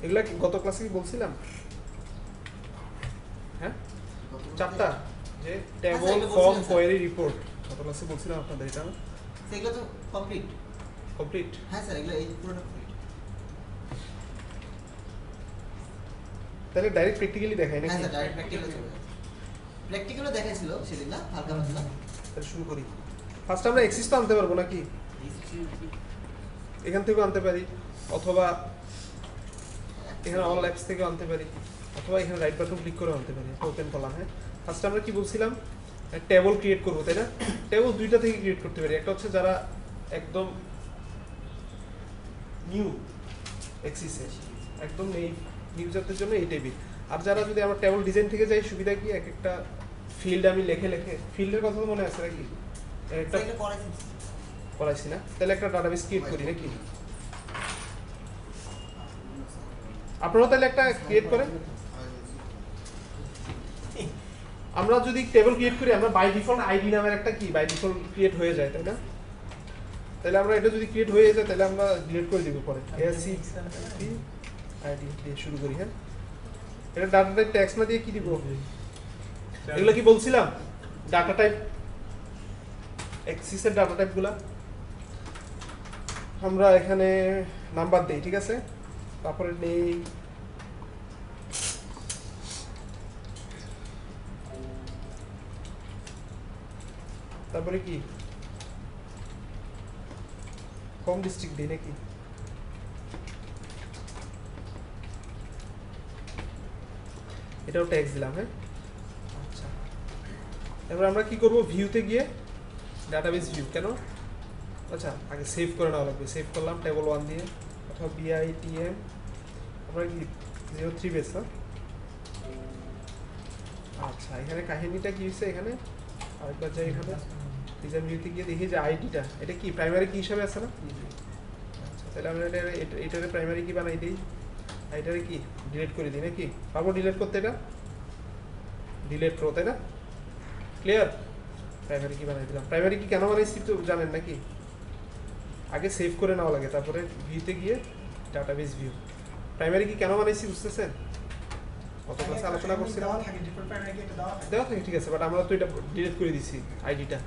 এগুলা কি গত ক্লাসে কি বলছিলাম? হ্যাঁ, চারটা যে টেবল, ফর্ম, কোয়েরি, রিপোর্ট গত ক্লাসে বলছিলাম আপনাদের, এটা সেগুলো তো কমপ্লিট। কমপ্লিট? হ্যাঁ স্যার, এগুলো এই পুরোটা কমপ্লিট। তাহলে ডাইরেক্ট প্র্যাকটিক্যালি দেখাই নাকি? হ্যাঁ স্যার, ডাইরেক্ট প্র্যাকটিক্যালে চলে যাবে। প্র্যাকটিক্যালও দেখাইছিল সেদিন না, হালকা পাতলা। তাহলে শুরু করি। ফার্স্ট আমরা এক্সিস তো আনতে পারবো নাকি? এখান থেকেও আনতে পারি, অথবা এখানে অল অ্যাপস থেকেও আনতে পারি, অথবা এখানে রাইট বাটন ক্লিক করে আনতে পারি। ওপেন করলাম। হ্যাঁ, ফার্স্ট আমরা কি বলছিলাম, টেবল ক্রিয়েট করবো, তাই না? টেবল দুইটা থেকে ক্রিয়েট করতে পারি। একটা হচ্ছে যারা একদম নিউ এক্সিসে, একদম নেই ইউজারদের জন্য এই টেবিল। আর যারা যদি আমরা টেবল ডিজাইন থেকে যাই, সুবিধা কি এক একটা ফিল্ড আমি লেখে ফিল্ডের কথা তো মনে আছে নাকি? একটা করাইছি না? তাহলে একটা ডাটাবেস ক্রিয়েট করি নাকি? আপনারাও তাহলে একটা ক্রিয়েট করেন। আমরা যদি টেবিল ক্রিয়েট করি, আমরা বাই ডিফল্ট আইডি নামের একটা কি বাই ডিফল্ট ক্রিয়েট হয়ে যায়, তাই না? তাহলে আমরা এটা যদি ক্রিয়েট হয়ে যায়, তাহলে আমরা ডিলিট করে দিব পরে। এসি আইডি দিয়ে শুরু করি। হ্যাঁ, এটা ডাটা টাইপ ট্যাক্স না দিয়ে কি দিব? এগুলো কি বলছিলাম? ডাটা টাইপ, এক্সিসের ডাটা টাইপগুলা আমরা এখানে নাম্বার দেই, ঠিক আছে? তারপরে নেই তারপরে কি হোম ডিস্ট্রিক্ট দিই নাকি? এটাও ট্যাক্স দিলাম। হ্যাঁ, আচ্ছা, এবার আমরা কি করব? ভিউতে গিয়ে ডাটাবেস ভিউ, কেন? আচ্ছা, আগে সেভ করে নেওয়া লাগবে। সেভ করলাম টেবল 1 দিয়ে, অথবা বিআইটিএম, আমরা কি 03 বেস না? আচ্ছা, এখানে কাহিনীটা কি হয়েছে? এখানে আরেকবার যাই, এখানে ডিজাইন ভিউতে গিয়ে দেখি যে আইডিটা এটা কি প্রাইমারি কি হিসাবে আছে না? আচ্ছা, তাহলে আমরা এটারে প্রাইমারি কি বানাই দিই, এটারে কি ডিলিট করে দিই নাকি? পাবো ডিলিট করতে? এটা ডিলিট প্রো, তাই না? ক্লিয়ার? প্রাইমারি কি বানাই দিলাম। প্রাইমারি কি কেন বানাইছি তো জানেন নাকি? আগে সেভ করে নেওয়া লাগে, তারপরে ভিউতে গিয়ে ডাটাবেস ভিউ। প্রাইমারি কি কেন বানাইছি বুঝতেছেন? কত ক্লাসে আলোচনা করছিলাম। দেওয়া থাকে, ঠিক আছে, বাট আমরা তো এটা ডিলিট করে দিছি আইডিটা।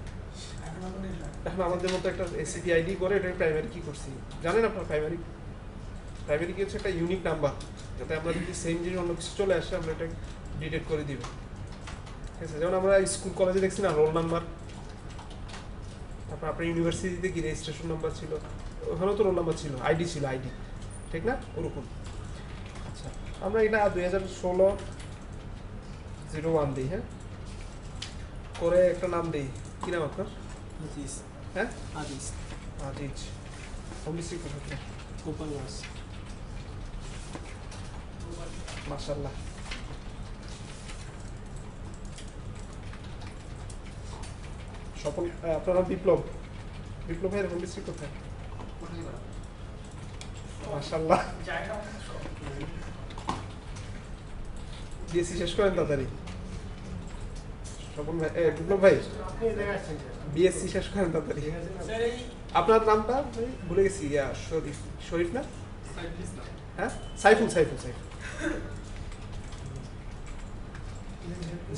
এখন আমাদের মতো একটা এসিপি আইডি করে এটা প্রাইমারি কি করছি জানেন আপনার? প্রাইমারি কি হচ্ছে একটা ইউনিক নাম্বার, যাতে আমরা যদি সেম জিনিস অন্য কিছু চলে আসে আমরা এটা ডিলিট করে দিব, ঠিক আছে? যেমন আমরা স্কুল কলেজে দেখছি না রোল নাম্বার, তারপর আপনার ইউনিভার্সিটিতে কি রেজিস্ট্রেশন নাম্বার ছিল, ওখানেও তো রোল নাম্বার ছিল, আইডি ছিল, আইডি, ঠিক না? ওরকম। আচ্ছা, আমরা এটা 2016-01 দিই। হ্যাঁ, করে একটা নাম দিই। কি নাম আপনার? হ্যাঁ, আজিজ। হোম ডিস্ট্রিক্ট কোথায়? গোপালগঞ্জ। মাশাআল্লাহ। সফল। আপনার নাম বিপ্লব। বিপ্লব ভাইয়ের হোম ডিস্ট্রিক্ট কোথায়? মাশাআল্লাহ। বিএসসি শেষ করেন তাড়াতাড়ি। সফল ভাই, বিপ্লব ভাই বিএসসি শেষ করেন তাড়াতাড়ি। আপনার নামটা ভুলে গেছি। শরীফ, শরীফ না? হ্যাঁ, সাইফুল।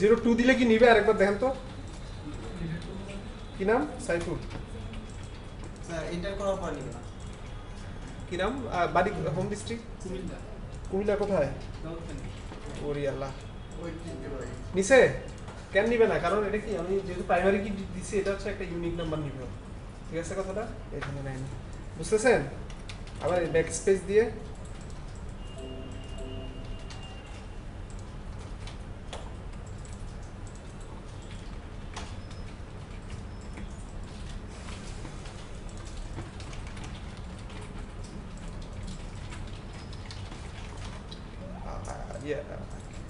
02 দিলে কি নিবে? আরেকবার দেখেন তো কি নাম? সাইফুল। স্যার এন্টার করার পর নিবে না। কি নাম? বাড়ি, হোম ডিস্ট্রিক্ট কুমিল্লা। কুমিল্লা কোথায়? দাউদকান্দি। ওরে আল্লাহ, নিচে কেন নিবে না? কারণ এটা কি আমি যেহেতু প্রাইমারি কি দিচ্ছি, এটা হচ্ছে একটা ইউনিক নাম্বার নিবে, ঠিক আছে কথাটা? এখানে নাই, বুঝতেছেন? আবার ব্যাক স্পেস দিয়ে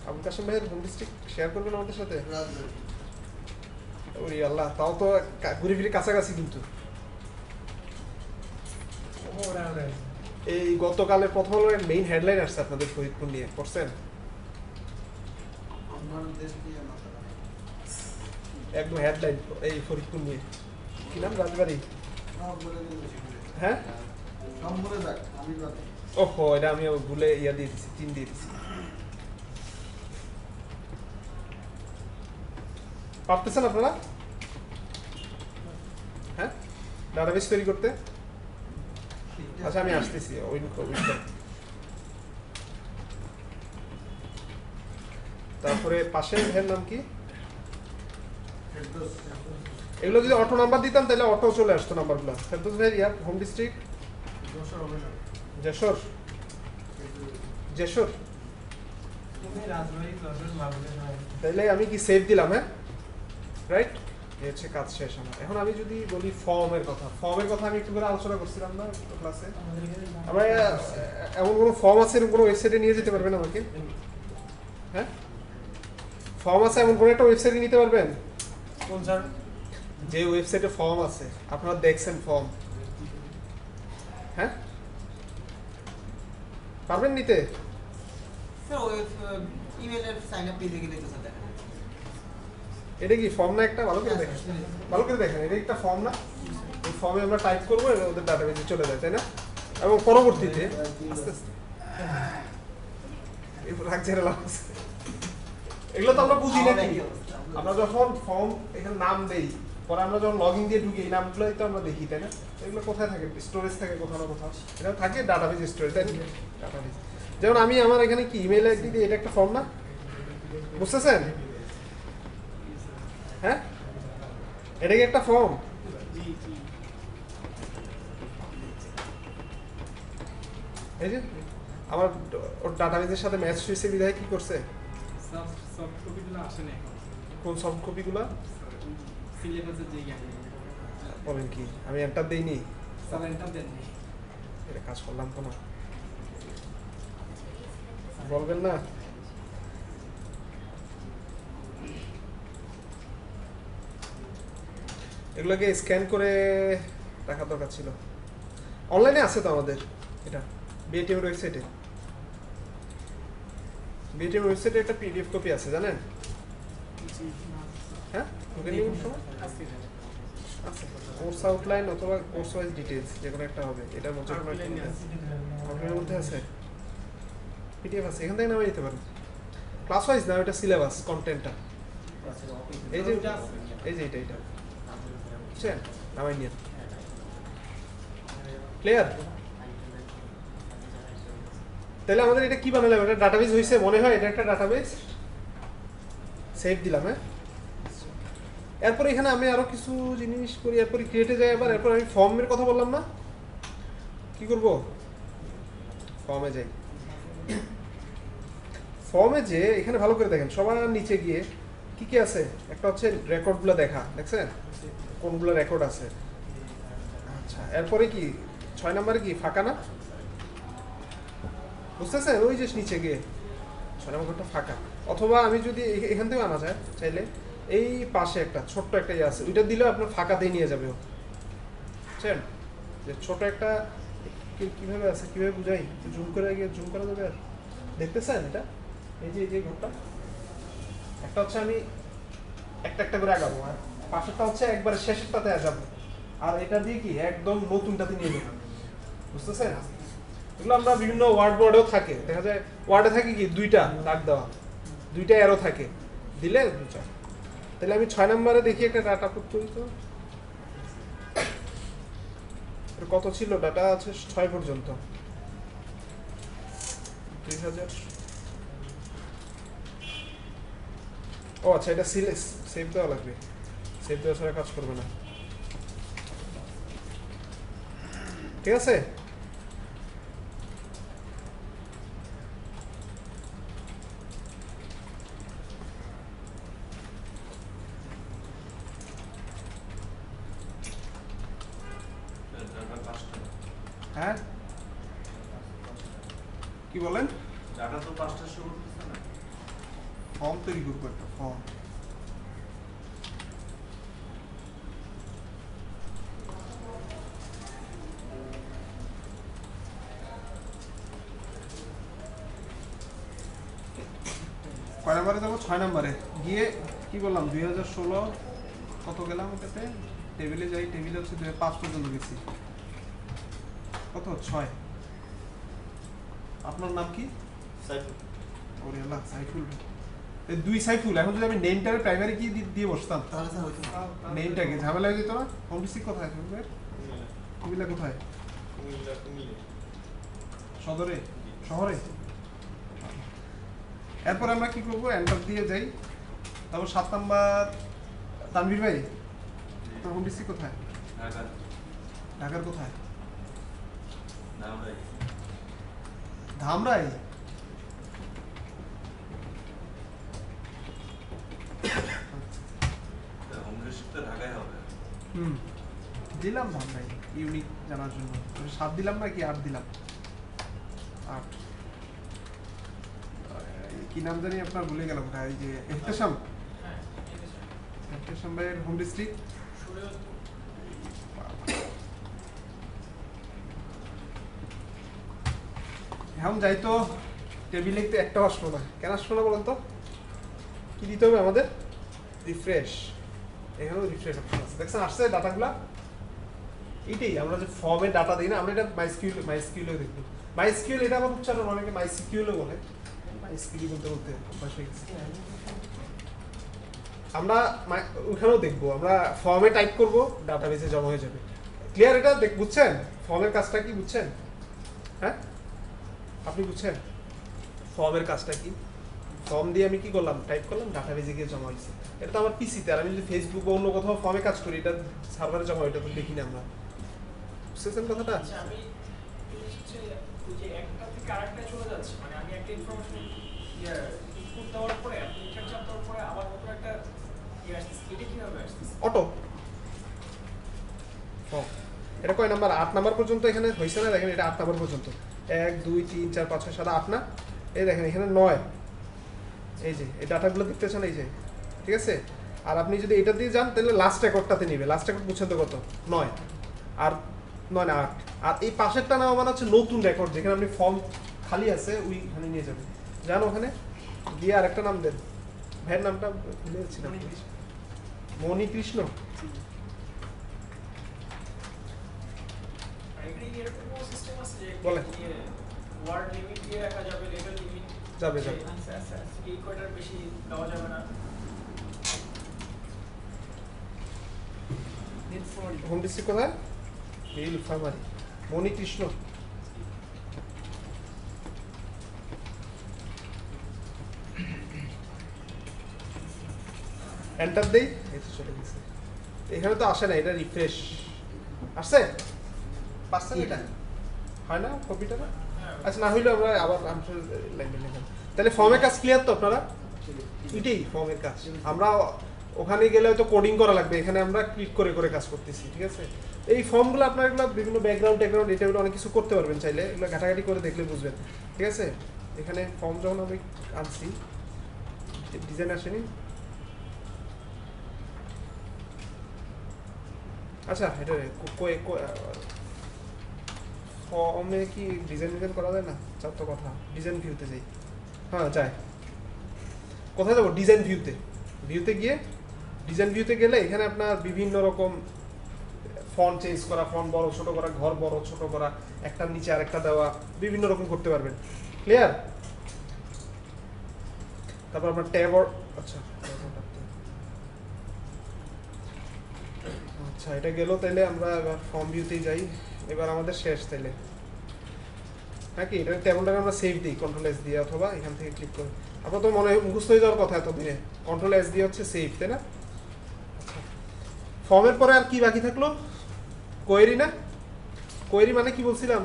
আবুল কাসেম ভাইয়ের হোম ডিস্ট্রিক্ট শেয়ার করবেন আমাদের সাথে? ওরে আল্লাহ, তাও তো ঘুরে ফিরে কাছাকাছি। কিন্তু এই গতকালের প্রথম আলোর মেইন হেডলাইন আসছে আপনাদের ফরিদপুর নিয়ে, পড়ছেন? একদম হেডলাইন এই ফরিদপুর নিয়ে। কি নাম? রাজবাড়ি। হ্যাঁ, ওহো, এটা আমি ভুলে ইয়া দিয়ে দিছি, 3 দিয়ে দিছি। পারতেছেন আপনারা? হ্যাঁ, ডাটাবেস তৈরি করতে? আচ্ছা, আমি আসতেছি তারপরে পাশের এর নাম কি? এগুলো যদি অটো নাম্বার দিতাম তাহলে অটো চলে আসতো নাম্বারগুলো। ফেরদৌস ভাই ইয়ার হোম ডিস্ট্রিক্ট যশোর। যশোর তাহলে আমি কি সেভ দিলাম? হ্যাঁ, রাইট। এই হচ্ছে কাজ শেষ আমার। এখন আমি যদি বলি ফর্মের কথা আমি একটু করে আলোচনা করছিলাম না ক্লাসে। আমরা এমন কোনো ফর্ম আছে এরকম কোনো ওয়েবসাইটে নিয়ে যেতে পারবেন আমাকে? হ্যাঁ, ফর্ম আছে এমন কোনো একটা ওয়েবসাইটে নিতে পারবেন? কোন স্যার? যে ওয়েবসাইটে ফর্ম আছে আপনারা দেখছেন ফর্ম, হ্যাঁ, পারবেন নিতে? স্যার ওই ইমেলের সাইন আপ পেজে গেলে তো স্যার দেখা যায়। এটা কি ফর্ম না একটা? ভালো করে দেখেন, ভালো করে দেখেন, এটা একটা ফর্ম না? এই ফর্মে আমরা টাইপ করবো, এটা ওদের ডাটাবেজে চলে যায়, তাই না? এবং পরবর্তীতে আস্তে আস্তে এগুলো তো আমরা বুঝি না কি? আমরা যখন ফর্ম এখানে নাম দেই, পরে আমরা যখন লগ ইন দিয়ে ঢুকি, এই নামগুলোই তো আমরা দেখি, তাই না? এগুলো কোথায় থাকে? স্টোরেজ থাকে কোথাও না কোথাও, এটা থাকে ডাটাবেজ স্টোরেজ, তাই না? ডাটাবেজ যেমন আমি আমার এখানে কি ইমেল আইডি দিয়ে, এটা একটা ফর্ম না? বুঝতেছেন? হ্যাঁ, এটা কি একটা ফর্ম? এই যে আমার ওর ডাটাবেজের সাথে ম্যাচ হয়েছে বিধায় কি করছে? সফট কপিগুলো আসে না এখন। কোন সফট কপিগুলো? সিলেবাসের যে বলেন কি? আমি এন্টার দেইনি? স্যার এন্টার দেননি। এটা কাজ করলাম তো না, বলবেন না? এগুলোকে স্ক্যান করে রাখা দরকার ছিল। অনলাইনে আছে তো আমাদের, এটা বিএটিএম ওয়েবসাইটে। বিএটিএম ওয়েবসাইটে একটা পিডিএফ কপি আছে, জানেন? হ্যাঁ, ওকে নিয়ে সময় আচ্ছা, কোর্স আউটলাইন অথবা কোর্স ওয়াইজ ডিটেইলস যে কোনো একটা হবে। এটার মধ্যে কোনো একটা আউটলাইনের মধ্যে আছে, পিডিএফ আছে, এখান থেকে নামিয়ে নিতে পারেন। ক্লাস ওয়াইজ না, এটা সিলেবাস কন্টেন্টটা। এই যে এটা বুঝছেন, নামাই নিয়ে ক্লিয়ার। তাহলে আমাদের এটা কি বানালাম? এটা ডাটাবেস হয়েছে মনে হয়, এটা একটা ডাটাবেস। সেভ দিলাম। হ্যাঁ, এরপর এখানে আমি আরো কিছু জিনিস করি, এরপর ক্রিয়েটে যাই আবার। এরপর আমি ফর্মের কথা বললাম না, কি করব? ফর্মে যাই। ফর্মে যে এখানে ভালো করে দেখেন, সবার নিচে গিয়ে কি কি আছে? একটা হচ্ছে রেকর্ডগুলো দেখা, দেখছেন কোনগুলো রেকর্ড আছে? আচ্ছা, এরপরে কি 6 নম্বরে কি ফাঁকা না? বুঝতেছেন? ওই যে নিচে গিয়ে 6 নম্বরটা ফাঁকা। অথবা আমি যদি এখান থেকে আনা যায় চাইলে, এই পাশে একটা ছোট্ট একটা ইয়ে আছে, ওইটা দিলেও আপনার ফাঁকাতেই নিয়ে যাবে। বুঝছেন যে ছোট একটা কিভাবে আছে, কিভাবে বুঝাই? জুম করে গিয়ে জুম করা যাবে? আর দেখতেছেন এটা? এই যে ঘরটা একটা হচ্ছে, আমি একটা একটা করে আগাবো, আর পাশেরটা হচ্ছে একবারে শেষেরটাতে আগাবো, আর এটা দিয়ে কি একদম নতুনটাতে নিয়ে যাবো। বুঝতেছেন? এগুলো আমরা বিভিন্ন ওয়ার্ডেও থাকে, দেখা যায় ওয়ার্ডে থাকে কি দুইটা দাগ দেওয়া, দুইটা অ্যারো থাকে, দিলে দুইটা। তাহলে আমি 6 নম্বরে দেখি একটা ডাটা পুট করি তো। কত ছিল ডাটা? আছে 6 পর্যন্ত, 2000। ও আচ্ছা, এটা সেভ দেওয়া লাগবে, সেভ দেওয়া ছাড়া কাজ করবে না। ঠিক আছে, হ্যাঁ কি বলেন? ডাটা তো 5টা শো করতেছে না। ফর্ম তৈরি করবো, একটা ফর্ম। কয় নম্বরে যাবো? 6 নম্বরে গিয়ে কি বললাম? 2016 কত গেলাম ওটাতে? টেবিলে যাই, টেবিলে হচ্ছে 2005 পর্যন্ত গেছি। কত? 6। আপনার নাম কি? সাইফুল। ওরে আল্লাহ, সাইফুল। এই দুই সাইফুল। এখন যদি আমি নেমটারে প্রাইমারি কি দিয়ে বসতাম, তাহলে স্যার হইতো না। নেমটাকে ঝামেলা হয়ে যেত না? হোম ডিস্ট্রিক্ট কোথায় তোমাদের? কুমিল্লা কোথায়? কুমিল্লা। সদরে, শহরে। এরপর আমরা কি করবো, এন্টার দিয়ে যাই। তারপর 7 নাম্বার তানভীর ভাই, তোর হোম ডিস্ট্রিক্ট কোথায়? ঢাকা। ঢাকার কোথায়? ধামরাই। ধামরাই। হোম ডিস্ট্রিক্ট তো ঢাকায় হবে। দিলাম ধামরাই ইউনিক জানার জন্য। 7 দিলাম না কি 8 দিলাম? 8। কি নাম জানি আপনার, ভুলে গেলাম। এই যে এহতেশাম। এহতেশাম ভাইয়ের হোম ডিস্ট্রিক্ট এখন যাই তো। টেবিলে তো একটা আসলো না, কেন আসলো না বলেন তো? কি দিতে হবে আমাদের? রিফ্রেশ। এখানেও রিফ্রেশ অপশন আছে, দেখছেন আসছে ডাটাগুলা। এইটাই আমরা যে ফর্মে ডাটা দিই না, আমরা এটা মাইস্কিউলে দেখবো। মাইস্কিউল এটা আমার উচ্চারণ অনেকে মাইস্কিউলে বলে, মাইস্কিউল বলতে বলতে অভ্যাস হয়ে গেছে। আমরা ওখানেও দেখবো, আমরা ফর্মে টাইপ করবো, ডাটাবেসে জমা হয়ে যাবে। ক্লিয়ার? এটা বুঝছেন ফর্মের কাজটা কি? বুঝছেন? হ্যাঁ, আপনি বুঝছেন ফর্মের কাজটা কি? ফর্ম দিয়ে আমি কি করলাম, টাইপ করলাম, ডাটাবেসে গিয়ে জমা হয়েছে। এটা তো আমার পিসিতে, আর আমি যদি ফেসবুক বা অন্য কোথাও ফর্মে কাজ করি, এটা সার্ভারে জমা হয়, এটা তো দেখি না আমরা। বুঝছেন কথাটা? আচ্ছা, আমি হচ্ছে ওই যে একটা থেকে আরেকটা চলে যাচ্ছে, মানে আমি একটা ইনফরমেশন ইনপুট দেওয়ার পরে এন্টার চাপ দেওয়ার পরে আবার নতুন একটা আসছে, এটা কিভাবে আসছে? Auto form. এটা কয় নাম্বার? 8 নাম্বার পর্যন্ত এখানে হয়েছে না? দেখেন এটা 8 নাম্বার পর্যন্ত। 1 2 3 4 5 6 7 8 না? এই দেখেন এখানে 9। এই যে এই ডাটাগুলো দেখতেছেন, এই যে, ঠিক আছে? আর আপনি যদি এটা দিয়ে যান তাহলে লাস্ট রেকর্ডটাতে নিবে। লাস্ট রেকর্ড বুঝছেন তো কত? 9 আর 9 না 8। আর এই পাশেরটা নাও মানে হচ্ছে নতুন রেকর্ড, যেখানে আপনি ফর্ম খালি আছে ওইখানে নিয়ে যাবেন। যান ওখানে গিয়ে আরেকটা নাম দেন। ভাইয়ের নামটা ভুলে যাচ্ছি না। মণি কৃষ্ণ। বলেন। ওয়ার্ড লিমিট দিয়ে রাখা যাবে, লেভেল লিমিট যাবে। এই কয়টার বেশি দেওয়া যাবে না। হোম ডিস্ট্রিক্ট কোথায়? নীল ফার্মারি। মণি কৃষ্ণ। এন্টার দেই, এই তো চলে গেছে। এখানে তো আসে না, এটা রিফ্রেশ আসছে। পাচ্ছেন এটা? হয় না কপিটা না? আচ্ছা, না হইলে আমরা আবার লাইনে লিখলাম। তাহলে ফর্মের কাজ ক্লিয়ার তো আপনারা? এটাই ফর্মের কাজ। আমরা ওখানে গেলে হয়তো কোডিং করা লাগবে, এখানে আমরা ক্লিক করে করে কাজ করতেছি, ঠিক আছে? এই ফর্মগুলো আপনার এগুলো বিভিন্ন ব্যাকগ্রাউন্ড এটা অনেক কিছু করতে পারবেন চাইলে, এগুলো ঘাটাঘাটি করে দেখলে বুঝবেন, ঠিক আছে? এখানে ফর্ম যখন আমি আনছি, ডিজাইন আসেনি। আচ্ছা, এটা ফর্মে কি ডিজাইন করা যায় না? চার তো কথা, ডিজাইন ভিউতে যাই। হ্যাঁ যায়। কোথায় যাবো? ডিজাইন ভিউতে। ডিজাইন ভিউতে গেলে এখানে আপনার বিভিন্ন রকম ফন্ট চেঞ্জ করা, ফন্ট বড় ছোট করা, ঘর বড় ছোট করা, একটার নিচে আরেকটা দেওয়া, বিভিন্ন রকম করতে পারবেন। ক্লিয়ার? তারপর আপনার ট্যাব, আচ্ছা আচ্ছা এটা গেল। তাইলে আমরা এবার ফর্ম ভিউতেই যাই। এবার আমাদের শেষ তাইলে নাকি? এটা ট্যাবটাকে আমরা সেভ দিই কন্ট্রোল এস দিয়ে, অথবা এখান থেকে ক্লিক করি। আপনার তো মনে হয় মুখস্থ হয়ে যাওয়ার কথা এতদিনে। কন্ট্রোল এস দিয়ে হচ্ছে সেভ, তাই না? ফর্মের পরে আর কি বাকি থাকলো? কোয়েরি না? কোয়েরি মানে কি বলছিলাম?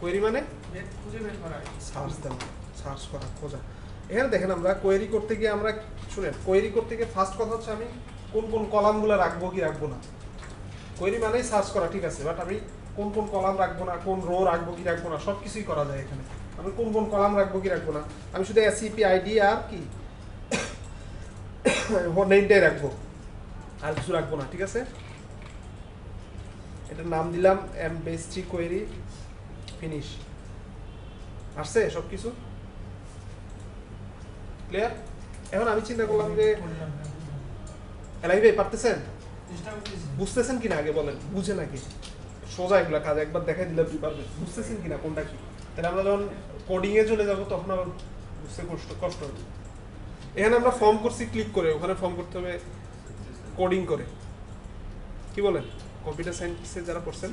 কোয়েরি মানে খুঁজে বের করা, সার্চ দেওয়া, সার্চ করা, খোঁজা। এখানে দেখেন আমরা কোয়েরি করতে গিয়ে আমরা শুনেন, কোয়েরি করতে গিয়ে ফার্স্ট কথা হচ্ছে আমি কোন কোন কলামগুলো রাখবো কি রাখবো না। কোয়েরি মানেই সার্চ করা, ঠিক আছে? বাট আমি কোন কোন কলাম রাখবো না, কোন রো রাখবো কি রাখবো না, সব কিছুই করা যায় এখানে। আমি কোন কোন কলাম রাখবো কি রাখবো না, আমি শুধু এসইপি আইডি আর কি নেমটাই রাখবো, আর কিছু রাখবো না, ঠিক আছে? এটার নাম দিলাম এমবেসি কোয়েরি, ফিনিশ। আসছে সব কিছু ক্লিয়ার? এখন আমি চিন্তা করলাম যে এলাই ভাই পারতেছেন? বুঝতেছেন কিনা আগে বলেন, বুঝে নাকি? সোজা এগুলা কাজ একবার দেখাই দিলে আপনি পারবেন, বুঝতেছেন কিনা কোনটা কি। তাহলে আমরা যখন কোডিং এ চলে যাব তখন আবার বুঝতে কষ্ট হবে। এখানে আমরা ফর্ম করছি ক্লিক করে, ওখানে ফর্ম করতে হবে কোডিং করে। কি বলেন কম্পিউটার সায়েন্সে যারা করছেন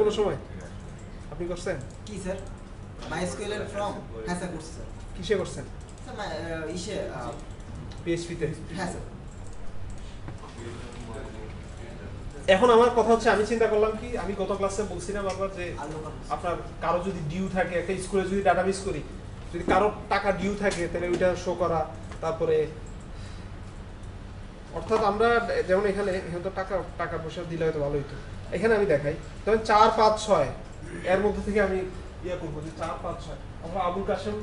কোনো সময়? আপনি করছেন কি স্যার মাইএসকিউএল এর ফর্ম? হ্যাঁ স্যার করছি স্যার। কিসে করছেন? স্যার ইসে পিএইচপি তে? হ্যাঁ স্যার। এখন আমার কথা হচ্ছে, আমি চিন্তা করলাম কি, আমি গত ক্লাসে বলছি না বারবার যে আপনার কারো যদি ডিউ থাকে, একটা স্কুলে যদি ডাটাবেস করি, যদি কারো টাকা ডিউ থাকে তাহলে ওইটা শো করা, তারপরে অর্থাৎ আমরা যেমন এখানে তো টাকা পয়সা দিলে হয়তো ভালো হইতো। এখানে আমি দেখাই যেমন 4, 5, 6 এর মধ্যে থেকে আমি ইয়ে করবো যে 4, 5, 6 অথবা আবুল কাসেম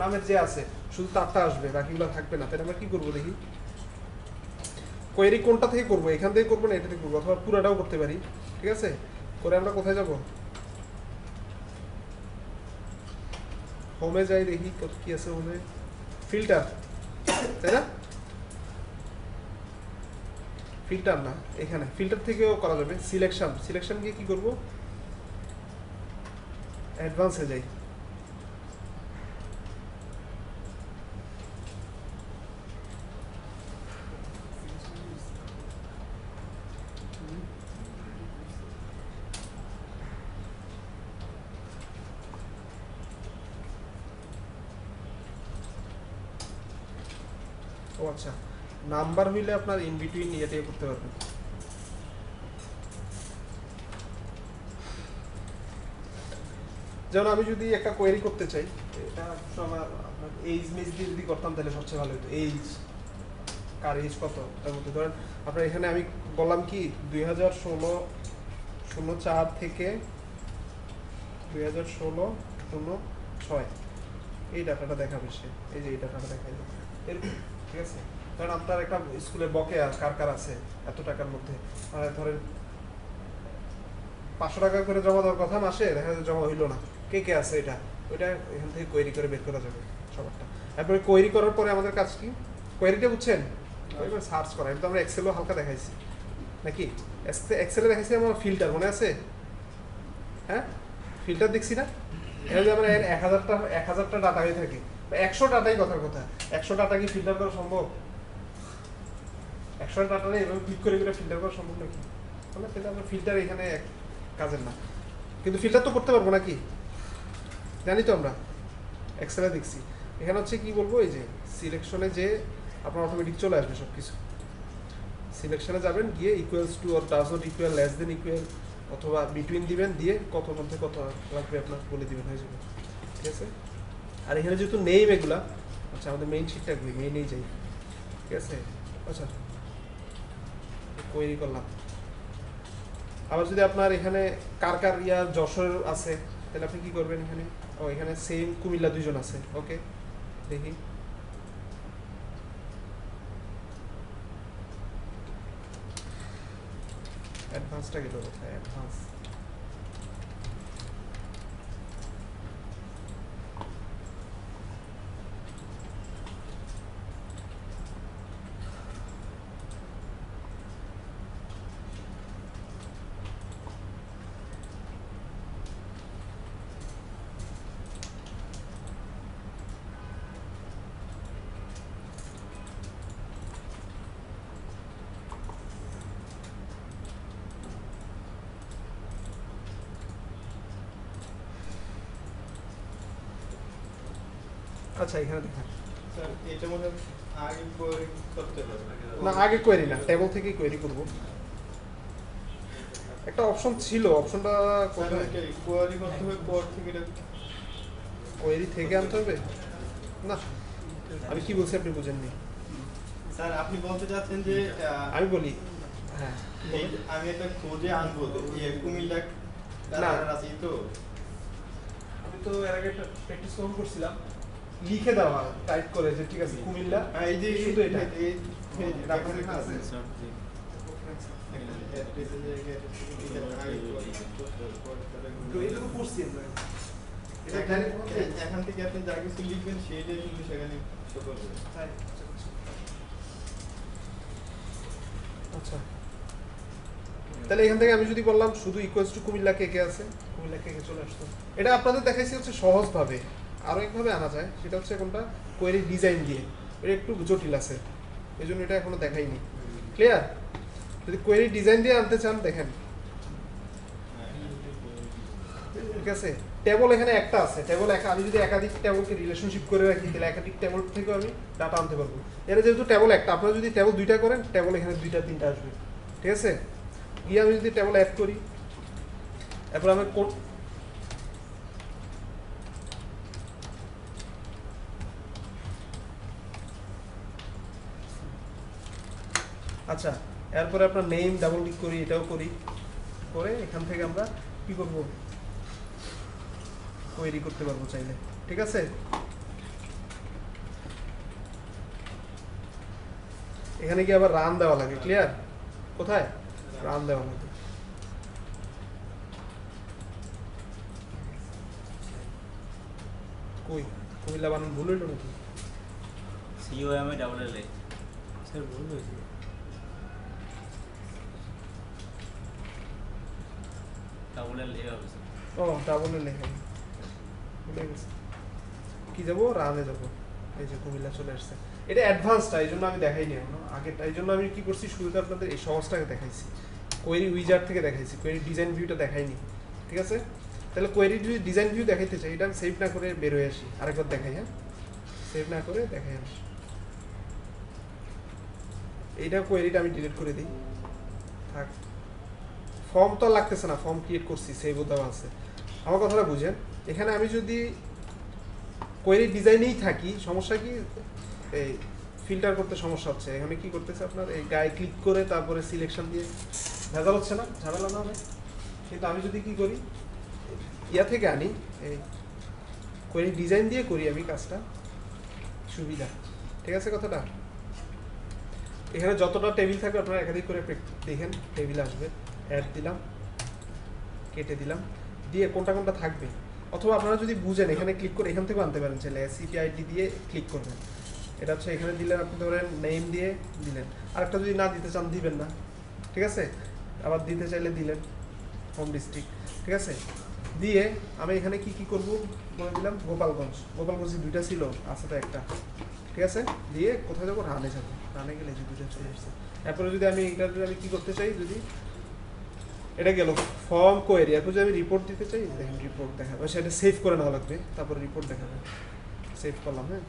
নামের যে আছে শুধু তারটা আসবে, বাকিগুলো থাকবে না। তাহলে আমরা কি করবো দেখি, কোয়েরি কোনটা থেকে করবো, এখান থেকে করবো না এটা থেকে করবো, অথবা পুরাটাও করতে পারি। ঠিক আছে, করে আমরা কোথায় যাব, হোমে যাই, দেখি কি আছে হোমে, ফিল্টার, তাই না? ফিল্টার না, এখানে ফিল্টার থেকেও করা যাবে। সিলেকশন গিয়ে কি করব, অ্যাডভান্সে যাই। ও আচ্ছা, নাম্বার হইলে আপনার ইন বিটুইন ইয়েটাই করতে পারবেন। যেমন আমি যদি একটা কোয়েরি করতে চাই, এটা আপনার এইজ মেজ দিয়ে যদি করতাম তাহলে সবচেয়ে ভালো হতো। এইজ, কার এইজ কত, তার মধ্যে ধরেন আপনার এখানে আমি বললাম কি 2016-04 থেকে 2016-06 এই ডাটাটা দেখাবে সে, এই যে এই ডাটাটা দেখাই এরকম। ঠিক আছে, কারণ আপনার একটা স্কুলে বকেয়া কার আছে এত টাকার মধ্যে, ধরেন 500 টাকা করে জমা দেওয়ার কথা মাসে, দেখা যাচ্ছে জমা হইলো না, কে আছে এটা, ওইটা এখান থেকে কোয়েরি করে বের করা যাবে সবারটা। তারপরে কোয়েরি করার পরে আমাদের কাজ কি, কোয়েরিটা বুঝছেন, সার্চ করা। এটা তো আমরা এক্সেলও হালকা দেখাইছি নাকি, এক্সেলে দেখাইছি আমার ফিল্টার মনে আছে? হ্যাঁ, ফিল্টার দেখছি না? এটা যদি আমরা 1000টা ডাটা হয়ে থাকে, 100 ডাটাই কথার কথা, 100 ডাটা কি ফিল্টার করা সম্ভব? 100 ডাটা এভাবে ক্লিক করে ফিল্টার করা সম্ভব নাকি? তাহলে সেটা আমরা ফিল্টার এখানে কাজের না, কিন্তু ফিল্টার তো করতে পারবো নাকি, জানি তো আমরা এক্সেলে দেখছি। এখানে হচ্ছে কি বলবো, এই যে সিলেকশনে যে আপনার অটোমেটিক চলে আসবে সব কিছু। সিলেকশনে যাবেন, গিয়ে equals to or does not equal, less than equal অথবা বিটুইন দিবেন, দিয়ে কত মধ্যে কত লাগবে আপনার বলে দিবেন, হয়ে যাবে। ঠিক আছে, আর এখানে যেহেতু নেম এগুলা, আচ্ছা আমাদের মেইন শিটটা করি, মেইনেই যাই। ঠিক আছে, আচ্ছা কোয়েরি করলাম। আবার যদি আপনার এখানে কার যশোর আছে, তাহলে আপনি কি করবেন, এখানে এখানে সেম কুমিল্লা 2 জন আছে। ওকে, দেখি অ্যাডভান্সটা গেল কোথায়, অ্যাডভান্স আচ্ছা এখানে দেখেন, স্যার এটা মনে হয় আগে কোয়েরি করতে হবে না আগে কোয়েরি না, টেবল থেকেই কোয়েরি করব। একটা অপশন ছিল, অপশনটা কোথায়, কোয়েরি করতে হবে পর থেকে কোয়েরি থেকে আনতে হবে না। আমি কি বলছি আপনি বুঝেননি? স্যার আপনি বলতে চাচ্ছেন যে আমি বলি, হ্যাঁ আমি একটা খোঁজে আনবো কুমিল্লা না, আছে তো, আমি তো এর আগে প্র্যাকটিস করছিলাম, লিখে দেওয়া টাইপ করে যে ঠিক আছে কুমিল্লা, এই যে শুধু এটা এখান থেকে আপনি যা কিছু লিখবেন সেইটাই কিন্তু সেখানে শো করবে। আচ্ছা তাহলে এখান থেকে আমি যদি বললাম শুধু ইকুয়ালস টু কুমিল্লা কে কে আছে, কুমিল্লা কে কে চলে আসতো। এটা আপনাদের দেখাইছি হচ্ছে সহজভাবে, আরও একভাবে আনা যায়, সেটা হচ্ছে কোনটা কোয়েরি ডিজাইন দিয়ে, এটা একটু জটিল আছে, এই জন্য এটা এখনো দেখাইনি। ক্লিয়ার? যদি কোয়েরি ডিজাইন দিয়ে আনতে চান দেখেন, ঠিক আছে, টেবল এখানে একটা আছে, টেবল আমি যদি একাধিক টেবলকে রিলেশনশিপ করে রাখি তাহলে একাধিক টেবল থেকে আমি ডাটা আনতে পারবো। এর যেহেতু টেবল একটা, আপনারা যদি টেবল দুইটা করেন টেবল এখানে দুইটা তিনটা আসবে, ঠিক আছে। গিয়ে আমি যদি টেবল অ্যাড করি, এরপর আমি কোড আচ্ছা, এরপরে আপনার নেম ডাবল ক্লিক করি, এটাও করি, করে এখান থেকে আমরা কি করব, কোয়েরি করতে পারবো চাইলে, ঠিক আছে। এখানে কি আবার রান দেওয়া লাগে, ক্লিয়ার? কোথায় রান দেওয়া লাগে, কই কুমিল্লা বানান ভুল হইল নাকি? COM ডাবল এল এ স্যার ভুল হয়েছে। ডাবল এল এ হবে স্যার। ও ডাবল লেখা ভুলে গেছে, কি যাবো রানে যাবো, এই যে কুমিল্লা চলে আসছে। এটা অ্যাডভান্সটা, এই জন্য আমি দেখাইনি এখনো, আগেরটা এই জন্য আমি কি করছি শুরুতে আপনাদের এই সহজটাকে দেখাইছি, কোয়েরি উইজার থেকে দেখাইছি, কোয়েরি ডিজাইন ভিউটা দেখাইনি, ঠিক আছে। তাহলে কোয়েরি যদি ডিজাইন ভিউ দেখাইতে চাই, এটা আমি সেভ না করে বের হয়ে আসি, আরেকবার দেখাই, হ্যাঁ সেভ না করে দেখাই আসি, এইটা কোয়েরিটা আমি ডিলিট করে দিই, থাক। ফর্ম তো লাগতেছে না, ফর্ম ক্রিয়েট করছি, সেভও দেওয়া আছে। আমার কথাটা বুঝেন, এখানে আমি যদি কোয়েরি ডিজাইনেই থাকি, সমস্যা কি, এই ফিল্টার করতে সমস্যা হচ্ছে। এখানে কি করতেছে আপনার, এই গায়ে ক্লিক করে তারপরে সিলেকশন দিয়ে ভেজাল হচ্ছে না, ঝামেলা না হয়। কিন্তু আমি যদি কি করি, ইয়া থেকে আনি, এই কোয়েরি ডিজাইন দিয়ে করি আমি কাজটা, সুবিধা, ঠিক আছে কথাটা। এখানে যতটা টেবিল থাকবে আপনারা একাধিক করে দেখেন, টেবিল আসবে, অ্যাড দিলাম, কেটে দিলাম, দিয়ে কোনটা কোনটা থাকবে। অথবা আপনারা যদি বুঝেন এখানে ক্লিক করে এখান থেকেও আনতে পারেন, চাইলে সিপিআইডি দিয়ে ক্লিক করবেন, এটা হচ্ছে এখানে দিলেন, আপনি ধরেন নেম দিয়ে দিলেন, আরেকটা যদি না দিতে চান দিবেন না, ঠিক আছে। আবার দিতে চাইলে দিলেন হোম ডিস্ট্রিক্ট, ঠিক আছে। দিয়ে আমি এখানে কি কি করব বলে দিলাম, গোপালগঞ্জ, গোপালগঞ্জে দুইটা ছিল, আছে তো একটা, ঠিক আছে। দিয়ে কোথায় যাবো, রানে যাবো, রানে গেলে যে দুটো চলে আসছে। এরপরে যদি আমি এটা যদি আমি কি করতে চাই, যদি এটা গেল ফর্ম কোয়েরি, এরপর যদি আমি রিপোর্ট দিতে চাই, দেখেন রিপোর্ট দেখাবে, সেটা সেভ করে নেওয়া লাগবে, তারপর রিপোর্ট দেখাবে, সেভ করলাম, হ্যাঁ।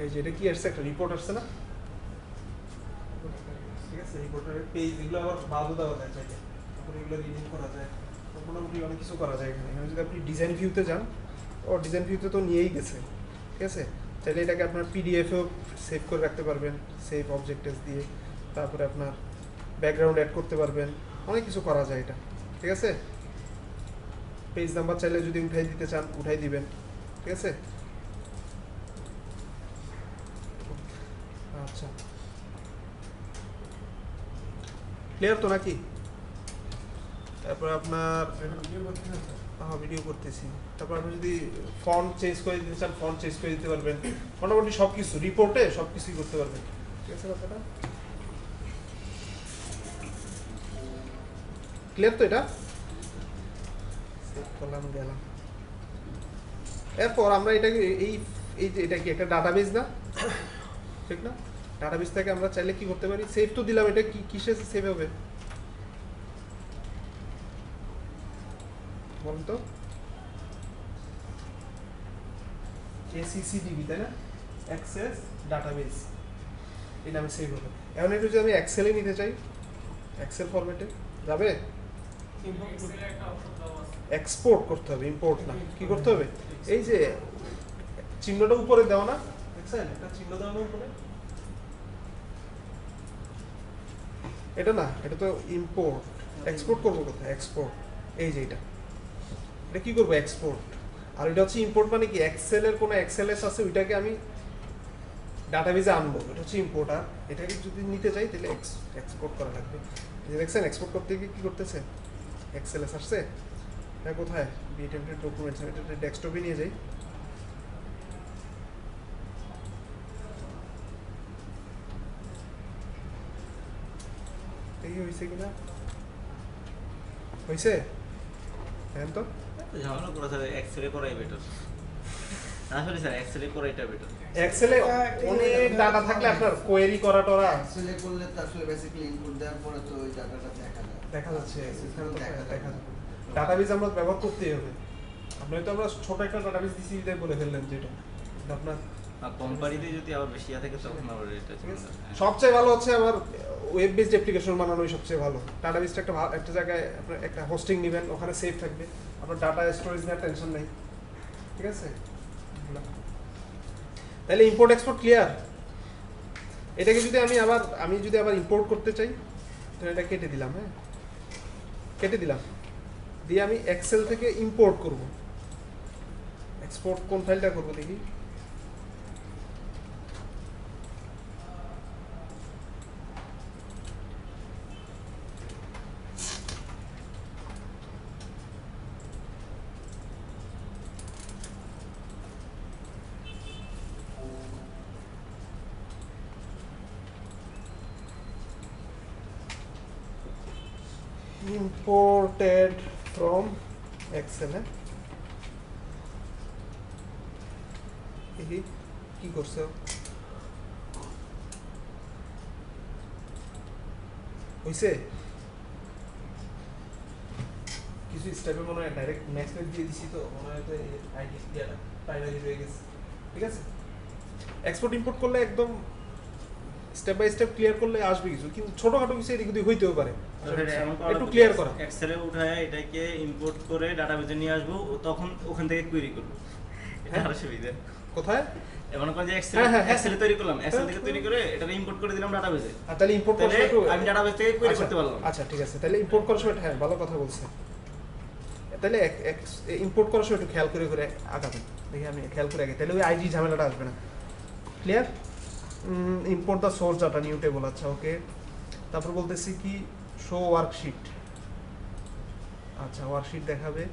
এই যে এটা কি আসছে, একটা রিপোর্ট আসছে না, ঠিক আছে। রিপোর্টের পেজ এগুলো আবার বাদও দেওয়া যায় চাইলে, তারপরে এগুলো রিডিং করা যায়, মোটামুটি অনেক কিছু করা যায় এখানে। এখানে যদি আপনি ডিজাইন ভিউতে যান, ও ডিজাইন ভিউতে তো নিয়েই গেছে, ঠিক আছে। চাইলে এটাকে আপনার পিডিএফেও সেভ করে রাখতে পারবেন, সেভ অবজেক্টস দিয়ে, তারপরে আপনার ব্যাকগ্রাউন্ড অ্যাড করতে পারবেন, অনেক কিছু করা যায় এটা, ঠিক আছে। পেজ নাম্বার চাইলে যদি উঠাই দিতে চান উঠাই দিবেন, ঠিক আছে। আচ্ছা, ক্লিয়ার তো নাকি? তারপর আপনার হ্যাঁ ভিডিও করতেছি, তারপর আপনি যদি ফন্ট চেঞ্জ করে দিতে চান ফন্ট চেঞ্জ করে দিতে পারবেন, মোটামুটি সব কিছু রিপোর্টে সব কিছুই করতে পারবেন, ঠিক আছে কথাটা ক্লিয়ার তো? এটা সেভ করলাম, গেলাম। এরপর আমরা এটাকে এই যে এটা কি একটা ডাটাবেস না, ঠিক না? ডাটাবেস থেকে আমরা চাইলে কি করতে পারি, সেভ তো দিলাম, এটা কি কিসে সেভ হবে বলুন তো? ACCDB, তাই না? অ্যাক্সেস ডাটাবেস, এই নামে সেভ হবে। এখন একটু যদি আমি এক্সেলে নিতে চাই, এক্সেল ফরম্যাটে যাবে, এক্সেলে একটা অপশন দেওয়া আছে, এক্সপোর্ট করতে হবে, ইম্পোর্ট না। কি করতে হবে, এই যে চিহ্নটা উপরে দেওয়া না, দেখছেন একটা চিহ্ন দেওয়া না উপরে, এটা না, এটা তো ইম্পোর্ট। এক্সপোর্ট করবো কোথায়, এক্সপোর্ট, এই যে এটা কি করবো, এক্সপোর্ট। আর এটা হচ্ছে ইম্পোর্ট, মানে কি এক্সেলের কোনো এক্সএলএস আছে ওইটাকে আমি ডাটাবেজে আনবো, এটা হচ্ছে ইম্পোর্টার। এটাকে যদি নিতে চাই তাহলে এক্সপোর্ট করা লাগবে। এই যে দেখছেন এক্সপোর্ট করতে গিয়ে কী করতেছে, এক্সেলে আসছে, এটা কোথায় বিটেমপ্লেট ডকুমেন্টস, আমি এটা ডেস্কটপে নিয়ে যাই। দেখি হয়েছে কিনা, হয়েছে দেখেন তো। ঝামেলা করা স্যার, এক্সরে করাই বেটার। আসলে স্যার এক্সরে করা এটা বেটার। এক্সেলে অনেক ডাটা থাকলে আপনার কোয়েরি করা টরা এক্সেলে করলে তো আসলে বেসিক্যালি ইনপুট দেওয়ার পরে তো ওই ডাটাটা দেখা যাচ্ছে, দেখা যায়। ডাটাবেজ আমরা ব্যবহার করতেই হবে। আপনার তো আমরা ছোট একটা ডাটাবেজ দিছি তাই বলে ফেললেন যেটা আপনার কোম্পানিতে যদি আবার বেশি থাকে তখন আবার এটা ঠিক আছে। ঝামেলা। হ্যাঁ। সবচেয়ে ভালো হচ্ছে আমার ওয়েব বেসড অ্যাপ্লিকেশন বানানোই সবচেয়ে ভালো। ডাটাবেসটা একটা জায়গায় আপনার একটা হোস্টিং নেবেন, ওখানে সেভ থাকবে, আপনার ডাটা স্টোরেজ নেওয়ার টেনশন নেই, ঠিক আছে। তাহলে ইম্পোর্ট এক্সপোর্ট ক্লিয়ার। এটাকে যদি আমি যদি আবার ইম্পোর্ট করতে চাই তাহলে এটা কেটে দিলাম, হ্যাঁ কেটে দিলাম, দিয়ে আমি এক্সেল থেকে ইম্পোর্ট করব। এক্সপোর্ট কোন ফাইলটা করব দেখি, imported from Excel দেখি কি করছে, হইছে কিছু স্টেপে মনে হয় ডাইরেক্ট নেক্সট দিয়ে দিছি, তো মনে হয় আইডি দিয়াটা প্রাইমারি হয়ে গেছে, ঠিক আছে। এক্সপোর্ট ইম্পোর্ট করলে একদম স্টেপ বাই স্টেপ ক্লিয়ার করলে আসবে কিছু, কিন্তু ছোটখাটো কিছু এদিক ওদিক হইতেও পারে, একটু ক্লিয়ার করা। এক্সেলে উঠায় এটাকে ইম্পোর্ট করে ডাটাবেজে নিয়ে আসবো, তখন ওখান থেকে কোয়েরি করব। এটা আরো সুবিধা। কোথায় এমন করে যে হ্যাঁ। এক্সেলে তৈরি করলাম, এক্সেল থেকে তৈরি করে এটা ইম্পোর্ট করে দিলাম ডাটাবেজে। আর তাহলে ইম্পোর্ট করার তাহলে সময় একটু আমি ডাটাবেজ থেকে কোয়েরি করতে পারলাম। আচ্ছা ঠিক আছে, তাহলে ইম্পোর্ট করার সময় হ্যাঁ ভালো কথা বলছে। তাহলে ইম্পোর্ট করার সময় একটু খেয়াল করে আগাবেন, দেখি আমি খেয়াল করে আগে, তাহলে ওই আইডি ঝামেলাটা আসবে না। Clear. Import the source data new table, আচ্ছা ওকে। তারপর বলতেছি কি শো ওয়ার্কশিট, আচ্ছা ওয়ার্কশিট দেখাবে।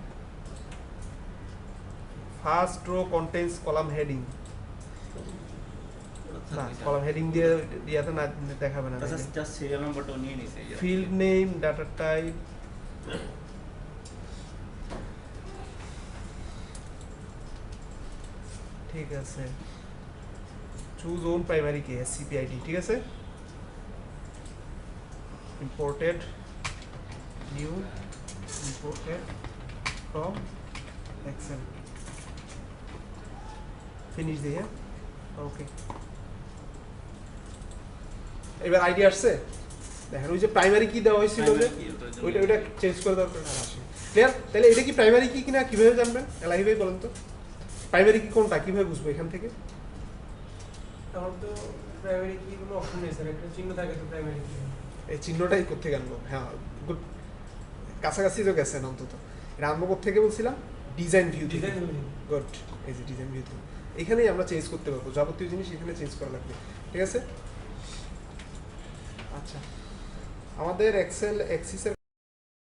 First row contents column heading, না কলাম হেডিং দিয়ে তো না দেখাবে না। জাস্ট সিরিয়াল নাম্বারটাও নিয়ে নিছে। ফিল্ড নেম, ডাটা টাইপ, ঠিক আছে। Choose own primary key SCP ID, ঠিক আছে। Imported new, imported from Excel, finish দিয়ে ওকে। এবার আইডি আসছে দেখেন, ওই যে প্রাইমারি কি দেওয়া হয়েছিল যে ওইটা চেঞ্জ করে দরকার আসে। ক্লিয়ার। তাহলে এটা কি প্রাইমারি কি কিনা কিভাবে জানবেন এলাহি ভাই বলেন তো, প্রাইমারি কি কোনটা কিভাবে বুঝবো এখান থেকে? আমার তো প্রাইমারি কি কোনো অপশন নেই স্যার, একটা চিহ্ন থাকে তো প্রাইমারি কি। এই চিহ্নটাই কোথেকে আনবো? হ্যাঁ গুড, কাছাকাছি তো গেছেন অন্তত। এটা আনবো কোথেকে বলছিলাম? ডিজাইন ভিউ থেকে। গুড, এই যে ডিজাইন ভিউ থেকে এখানেই আমরা চেঞ্জ করতে পারবো, যাবতীয় জিনিস এখানে চেঞ্জ করা লাগবে, ঠিক আছে। আচ্ছা আমাদের এক্সেল এক্সিসের